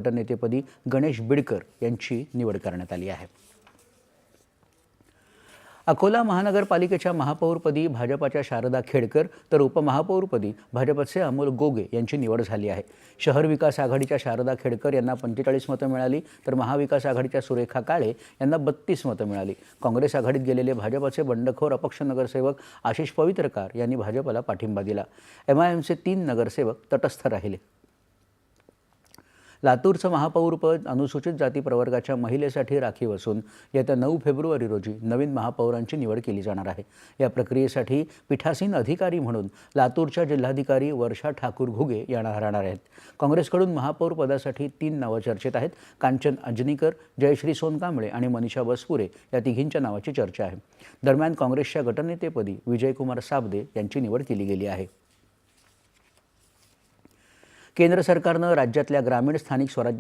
गटनेतेपदी गणेश बिडकर यांची निवड करण्यात आली आहे। अकोला महानगरपालिकेच्या महापौरपदी भाजपाच्या शारदा खेडकर तर उपमहापौरपदी भाजपचे अमोल गोगे यांची निवड झाली आहे। शहर विकास आघाडीच्या शारदा खेडकर यांना 45 मतं मिळाली तर महाविकास आघाडीच्या सुरेखा काळे यांना 32 मतं मिळाली। काँग्रेस आघाडीत गेलेले भाजपचे बंडखोर अपक्ष नगरसेवक आशिष पवित्रकार यांनी भाजपला पाठिंबा दिला। MIMचे 3 नगरसेवक तटस्थ राहिले। लातूरचं महापौरपद अनुसूचित जाती प्रवर्गाच्या महिलेसाठी राखीव असून येत्या 9 फेब्रुवारी रोजी नवीन महापौरांची निवड केली जाणार आहे। या प्रक्रियेसाठी पीठासीन अधिकारी म्हणून लातूरच्या जिल्हाधिकारी वर्षा ठाकूर घुगे यांना राहणार आहेत। काँग्रेसकडून महापौर पदासाठी 3 नावं चर्चेत आहेत। कांचन अंजनीकर, जयश्री सोनकांबळे आणि मनीषा वसपुरे या तिघींच्या नावाची चर्चा आहे। दरम्यान काँग्रेसच्या गटनेतेपदी विजयकुमार साबदे यांची निवड केली गेली आहे। केंद्र सरकारनं राज्यातल्या ग्रामीण स्थानिक स्वराज्य